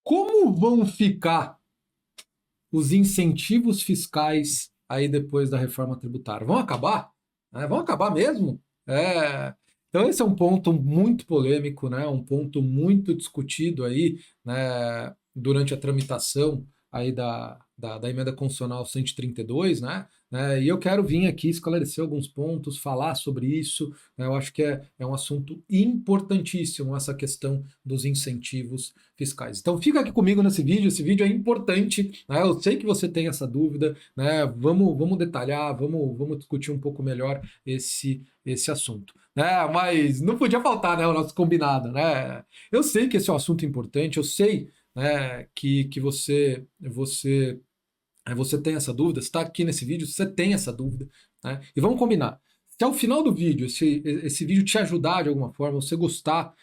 Como vão ficar os incentivos fiscais aí depois da reforma tributária? Vão acabar? Vão acabar mesmo? Então esse é um ponto muito polêmico, né? Um ponto muito discutido aí, né, durante a tramitação aí da emenda constitucional 132, né? E eu quero vir aqui esclarecer alguns pontos, falar sobre isso, né? Eu acho que é um assunto importantíssimo essa questão dos incentivos fiscais. Então fica aqui comigo nesse vídeo, esse vídeo é importante, né? Eu sei que você tem essa dúvida, né? Vamos detalhar, vamos discutir um pouco melhor esse assunto. Mas não podia faltar, né, o nosso combinado, né? Eu sei que esse é um assunto importante, eu sei, né, que você tem essa dúvida, você está aqui nesse vídeo, você tem essa dúvida, né? E vamos combinar. Se ao final do vídeo esse vídeo te ajudar de alguma forma, você gostar,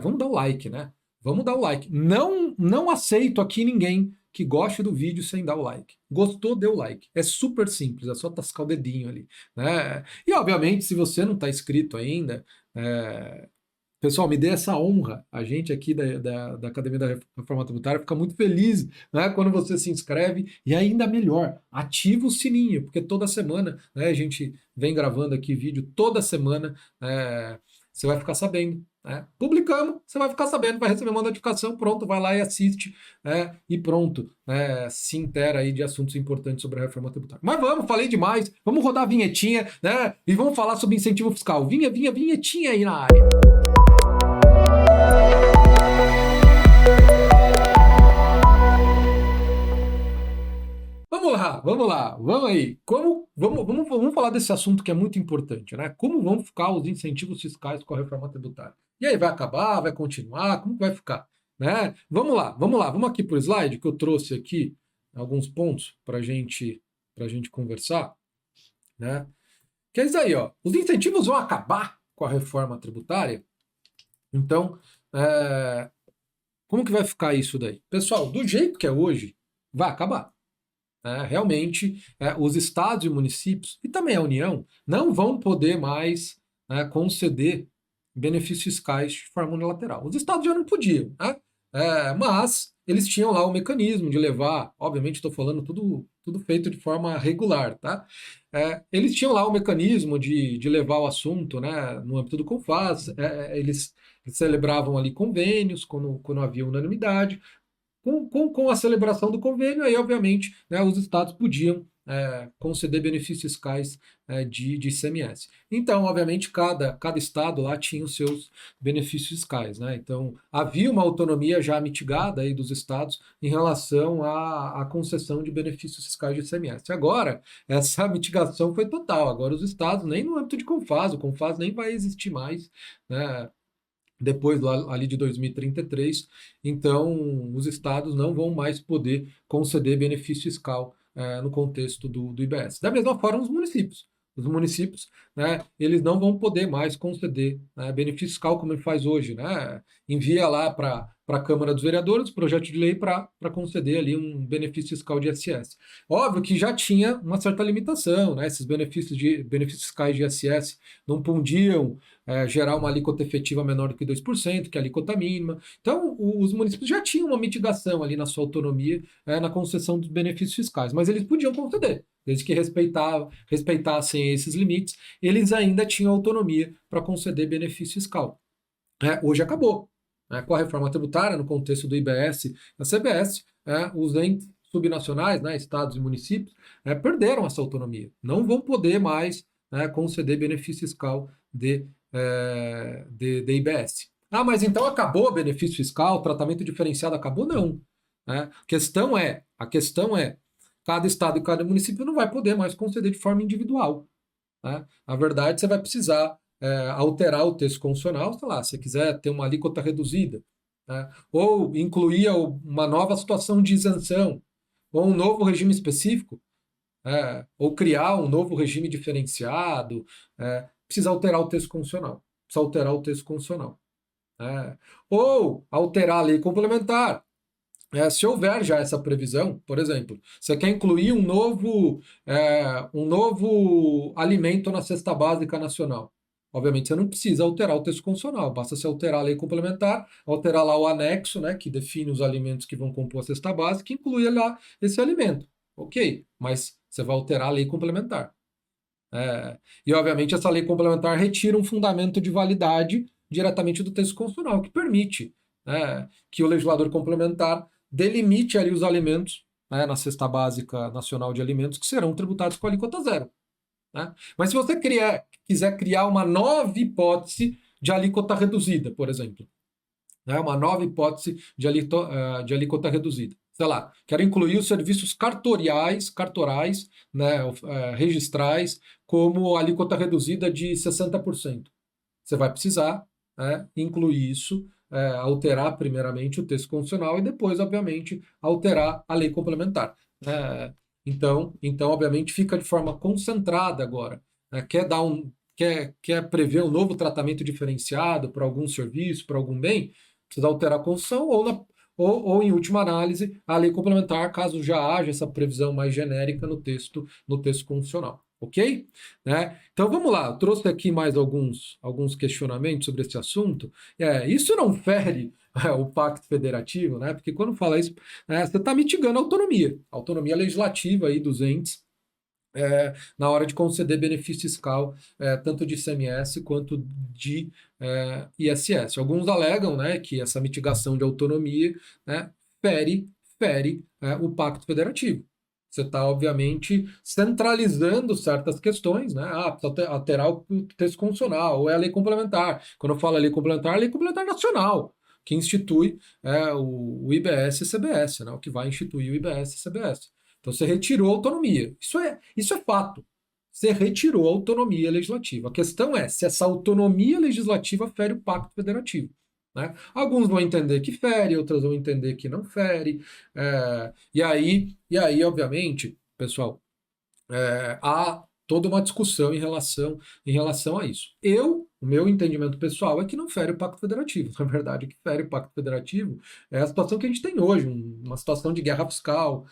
vamos dar o like, né? Vamos dar o like. Não aceito aqui ninguém que goste do vídeo sem dar o like. Gostou, dê o like. É super simples, é só tascar o dedinho ali, né? E obviamente, se você não está inscrito ainda, pessoal, me dê essa honra. A gente aqui da Academia da Reforma Tributária fica muito feliz, né, quando você se inscreve e ainda melhor, ativa o sininho, porque toda semana, né, a gente vem gravando aqui vídeo toda semana, você vai ficar sabendo. Publicamos, você vai ficar sabendo, vai receber uma notificação, pronto, vai lá e assiste, e pronto, se intera aí de assuntos importantes sobre a reforma tributária. Mas vamos, falei demais, vamos rodar a vinhetinha, né, e vamos falar sobre incentivo fiscal. Vinhetinha aí na área. Vamos lá, vamos aí. Vamos falar desse assunto que é muito importante, né? Como vão ficar os incentivos fiscais com a reforma tributária? E aí, vai acabar, vai continuar? Como que vai ficar? Né? Vamos lá, vamos aqui para o slide que eu trouxe aqui alguns pontos para a gente conversar, né? Que é isso aí, ó. Os incentivos vão acabar com a reforma tributária? Então, como que vai ficar isso daí? Pessoal, do jeito que é hoje, vai acabar. Realmente, os estados e municípios, e também a União, não vão poder mais conceder benefícios fiscais de forma unilateral. Os estados já não podiam, mas eles tinham lá o mecanismo de levar, obviamente estou falando tudo feito de forma regular, tá? Eles tinham lá o mecanismo de levar o assunto, né, no âmbito do CONFAS, eles celebravam ali convênios quando havia unanimidade. Com a celebração do convênio, aí, obviamente, né, os estados podiam conceder benefícios fiscais de ICMS. Então, obviamente, cada estado lá tinha os seus benefícios fiscais, né? Então, havia uma autonomia já mitigada aí dos estados em relação à concessão de benefícios fiscais de ICMS. Agora, essa mitigação foi total. Agora, os estados, nem no âmbito de CONFAS, o CONFAS nem vai existir mais, né? Depois ali de 2033, então os estados não vão mais poder conceder benefício fiscal no contexto do IBS. Da mesma forma, os municípios. Os municípios, né, eles não vão poder mais conceder benefício fiscal como ele faz hoje, né? Envia lá para a Câmara dos Vereadores projeto de lei para conceder ali um benefício fiscal de ISS. Óbvio que já tinha uma certa limitação, né? Esses benefícios fiscais de ISS não podiam gerar uma alíquota efetiva menor do que 2%, que é a alíquota mínima. Então, os municípios já tinham uma mitigação ali na sua autonomia na concessão dos benefícios fiscais, mas eles podiam conceder, desde que respeitassem esses limites, eles ainda tinham autonomia para conceder benefício fiscal. Hoje acabou. Com a reforma tributária, no contexto do IBS e da CBS, os entes subnacionais, estados e municípios, perderam essa autonomia. Não vão poder mais conceder benefício fiscal de IBS. Mas então acabou o benefício fiscal, o tratamento diferenciado acabou? Não. A questão é, cada estado e cada município não vai poder mais conceder de forma individual. Na verdade, você vai precisar alterar o texto constitucional, sei lá, se você quiser ter uma alíquota reduzida, ou incluir uma nova situação de isenção, ou um novo regime específico, ou criar um novo regime diferenciado, precisa alterar o texto constitucional. Ou alterar a lei complementar. Se houver já essa previsão, por exemplo, você quer incluir um novo alimento na cesta básica nacional. obviamente você não precisa alterar o texto constitucional, basta se alterar a lei complementar, alterar lá o anexo, né, que define os alimentos que vão compor a cesta básica, e incluir lá esse alimento. Ok, mas você vai alterar a lei complementar. E, obviamente, essa lei complementar retira um fundamento de validade diretamente do texto constitucional, que permite que o legislador complementar delimite ali os alimentos, na cesta básica nacional de alimentos, que serão tributados com alíquota zero. Né? Mas se você quiser criar uma nova hipótese de alíquota reduzida, por exemplo, uma nova hipótese de alíquota reduzida. Sei lá, quero incluir os serviços cartorais, né, registrais, como alíquota reduzida de 60%. Você vai precisar incluir isso, alterar primeiramente o texto constitucional e depois, obviamente, alterar a lei complementar. Então, obviamente, fica de forma concentrada agora. Quer prever um novo tratamento diferenciado para algum serviço, para algum bem, precisa alterar a Constituição ou, em última análise, a lei complementar, caso já haja essa previsão mais genérica no texto constitucional. Ok? Então vamos lá, eu trouxe aqui mais alguns questionamentos sobre esse assunto. Isso não fere o Pacto Federativo, né? Porque quando fala isso, você está mitigando a autonomia legislativa aí dos entes, na hora de conceder benefício fiscal, tanto de ICMS quanto de ISS. Alguns alegam, que essa mitigação de autonomia, fere o Pacto Federativo. Você está, obviamente, centralizando certas questões, precisa alterar o texto constitucional, ou é a lei complementar. Quando eu falo lei complementar, é a lei complementar nacional, que institui o IBS e CBS, o que vai instituir o IBS e CBS. Então você retirou a autonomia. Isso é fato. Você retirou a autonomia legislativa. A questão é se essa autonomia legislativa fere o Pacto Federativo. Alguns vão entender que fere, outros vão entender que não fere. E aí, obviamente, pessoal, há toda uma discussão em relação a isso. O meu entendimento pessoal é que não fere o Pacto Federativo. Na verdade, o que fere o Pacto Federativo é a situação que a gente tem hoje, uma situação de guerra fiscal,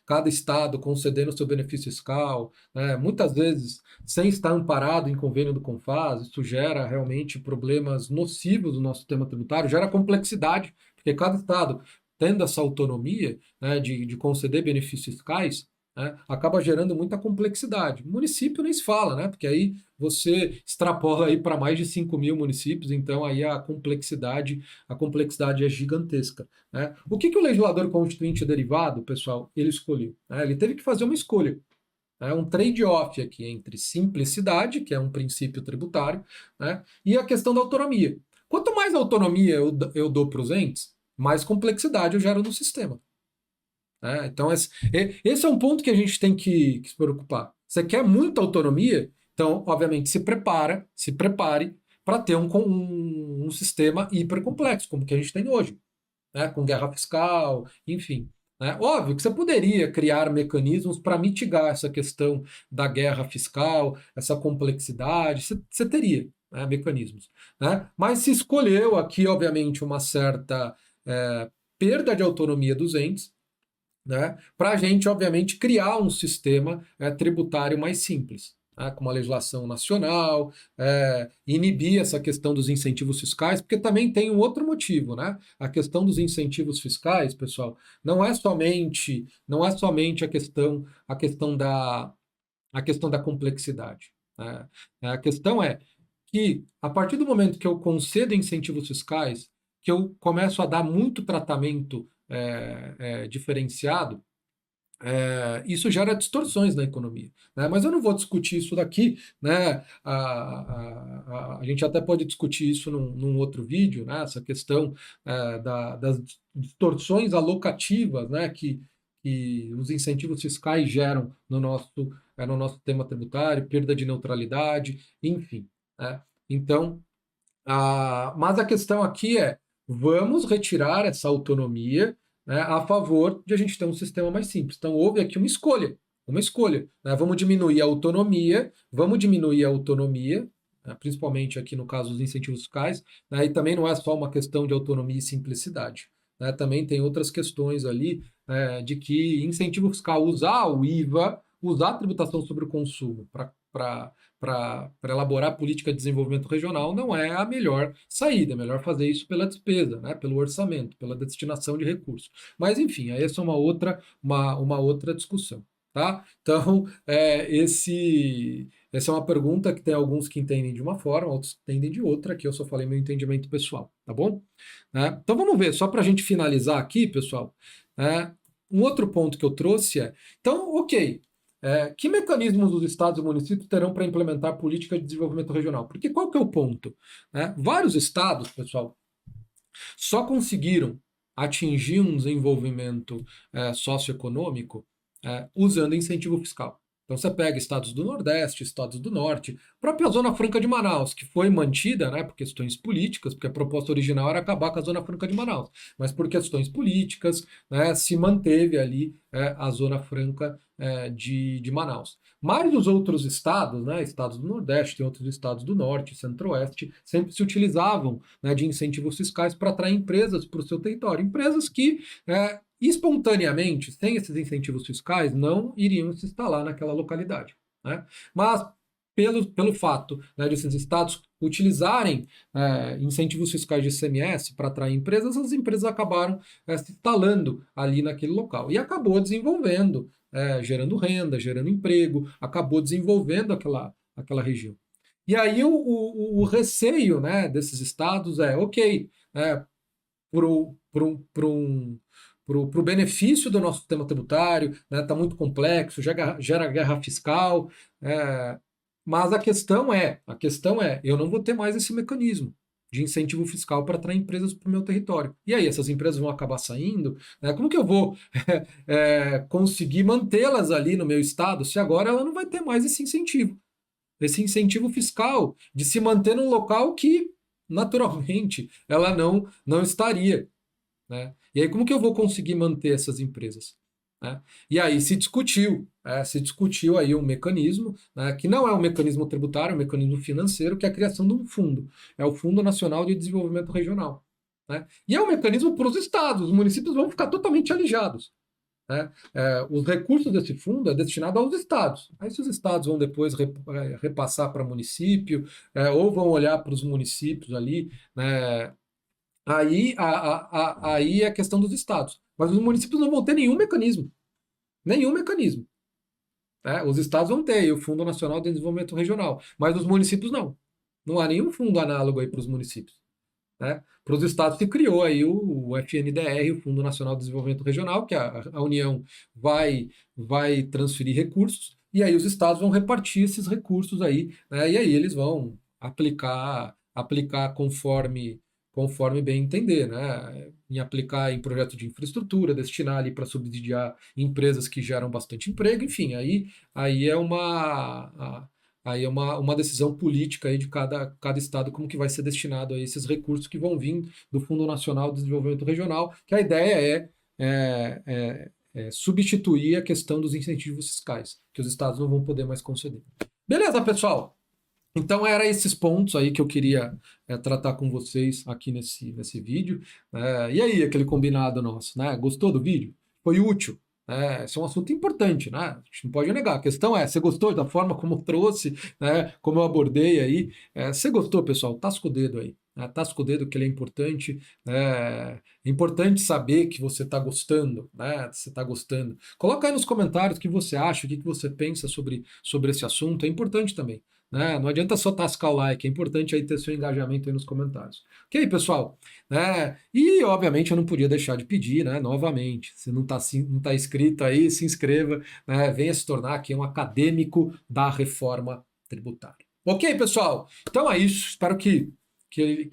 cada estado concedendo seu benefício fiscal, muitas vezes sem estar amparado em convênio do CONFAS. Isso gera realmente problemas nocivos do nosso sistema tributário, gera complexidade, porque cada estado, tendo essa autonomia de conceder benefícios fiscais, acaba gerando muita complexidade. O município nem se fala, porque aí você extrapola aí para mais de 5.000 municípios, então aí a complexidade é gigantesca. O que o legislador constituinte derivado, pessoal, ele escolheu? Ele teve que fazer uma escolha. Um trade-off aqui entre simplicidade, que é um princípio tributário, e a questão da autonomia. Quanto mais autonomia eu dou para os entes, mais complexidade eu gero no sistema. Então, esse é um ponto que a gente tem que se preocupar. Você quer muita autonomia, então, obviamente, se prepare para ter um sistema hipercomplexo, como que a gente tem hoje, com guerra fiscal, enfim. Óbvio que você poderia criar mecanismos para mitigar essa questão da guerra fiscal, essa complexidade, você teria mecanismos. Mas se escolheu aqui, obviamente, uma certa perda de autonomia dos entes, para a gente, obviamente, criar um sistema tributário mais simples, com uma legislação nacional, inibir essa questão dos incentivos fiscais, porque também tem um outro motivo, A questão dos incentivos fiscais, pessoal, não é somente a questão da complexidade. A questão é que, a partir do momento que eu concedo incentivos fiscais, que eu começo a dar muito tratamento diferenciado, isso gera distorções na economia. Mas eu não vou discutir isso daqui. A gente até pode discutir isso num outro vídeo, essa questão das distorções alocativas que os incentivos fiscais geram no nosso tema tributário, perda de neutralidade, enfim. Então, mas a questão aqui é: vamos retirar essa autonomia a favor de a gente ter um sistema mais simples. Então, houve aqui uma escolha. Vamos diminuir a autonomia, principalmente aqui no caso dos incentivos fiscais, e também não é só uma questão de autonomia e simplicidade. Também tem outras questões ali de que incentivo fiscal, usar o IVA usar a tributação sobre o consumo para elaborar política de desenvolvimento regional não é a melhor saída. É melhor fazer isso pela despesa, né, pelo orçamento, pela destinação de recursos. Mas, enfim, aí essa é uma outra discussão. Tá? Então, essa é uma pergunta que tem alguns que entendem de uma forma, outros entendem de outra, aqui eu só falei meu entendimento pessoal, tá bom? Então vamos ver, só para a gente finalizar aqui, pessoal, um outro ponto que eu trouxe então, ok, que mecanismos os estados e municípios terão para implementar política de desenvolvimento regional? Porque qual que é o ponto? Vários estados, pessoal, só conseguiram atingir um desenvolvimento socioeconômico usando incentivo fiscal. Então você pega estados do Nordeste, estados do Norte, a própria Zona Franca de Manaus, que foi mantida, né, por questões políticas, porque a proposta original era acabar com a Zona Franca de Manaus, mas por questões políticas, né, se manteve ali a Zona Franca de Manaus. Mas os outros estados, né, estados do Nordeste, tem outros estados do Norte, Centro-Oeste, sempre se utilizavam, né, de incentivos fiscais para atrair empresas para o seu território. Empresas que espontaneamente, sem esses incentivos fiscais, não iriam se instalar naquela localidade. Né? Mas, pelo fato, né, de esses estados utilizarem incentivos fiscais de ICMS para atrair empresas, as empresas acabaram se instalando ali naquele local. E acabou desenvolvendo, gerando renda, gerando emprego, acabou desenvolvendo aquela região. E aí o receio, né, desses estados ok, para o benefício do nosso sistema tributário, está muito complexo, gera guerra fiscal, mas a questão é, eu não vou ter mais esse mecanismo de incentivo fiscal para atrair empresas para o meu território. E aí, essas empresas vão acabar saindo? Como que eu vou conseguir mantê-las ali no meu estado se agora ela não vai ter mais esse incentivo fiscal de se manter num local que, naturalmente, ela não estaria. Né? E aí, como que eu vou conseguir manter essas empresas? Né? E aí se discutiu aí um mecanismo, né, que não é um mecanismo tributário, é um mecanismo financeiro, que é a criação de um fundo. É o Fundo Nacional de Desenvolvimento Regional. Né? E é um mecanismo para os estados, os municípios vão ficar totalmente alijados. Né? Os recursos desse fundo é destinado aos estados. Aí se os estados vão depois repassar para município, ou vão olhar para os municípios ali, né, aí é a questão dos estados. Mas os municípios não vão ter nenhum mecanismo. Nenhum mecanismo. Os estados vão ter aí o Fundo Nacional de Desenvolvimento Regional, mas os municípios não. Não há nenhum fundo análogo aí para os municípios. Para os estados se criou aí o FNDR, o Fundo Nacional de Desenvolvimento Regional, que a União vai transferir recursos, e aí os estados vão repartir esses recursos aí, né, e aí eles vão aplicar conforme bem entender, né? Em aplicar em projetos de infraestrutura, destinar ali para subsidiar empresas que geram bastante emprego, enfim, aí é uma decisão política aí de cada estado como que vai ser destinado a esses recursos que vão vir do Fundo Nacional de Desenvolvimento Regional, que a ideia é substituir a questão dos incentivos fiscais, que os estados não vão poder mais conceder. Beleza, pessoal? Então, eram esses pontos aí que eu queria tratar com vocês aqui nesse vídeo. E aí, aquele combinado nosso, né? Gostou do vídeo? Foi útil? Esse é um assunto importante, né? A gente não pode negar. A questão é, você gostou da forma como eu trouxe, né? Como eu abordei aí? Você gostou, pessoal? Tasca o dedo aí. Tasca o dedo que ele é importante. É importante saber que você está gostando, né? Você está gostando. Coloca aí nos comentários o que você acha, o que você pensa sobre esse assunto. É importante também. Né? Não adianta só tascar o like, é importante aí ter seu engajamento aí nos comentários. Ok, pessoal? E, obviamente, eu não podia deixar de pedir, né, novamente, se não está inscrito aí, se inscreva, né, venha se tornar aqui um acadêmico da reforma tributária. Ok, pessoal? Então é isso, espero que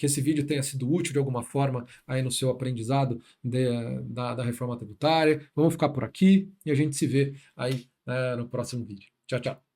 esse vídeo tenha sido útil de alguma forma aí no seu aprendizado da reforma tributária. Vamos ficar por aqui e a gente se vê aí no próximo vídeo. Tchau, tchau.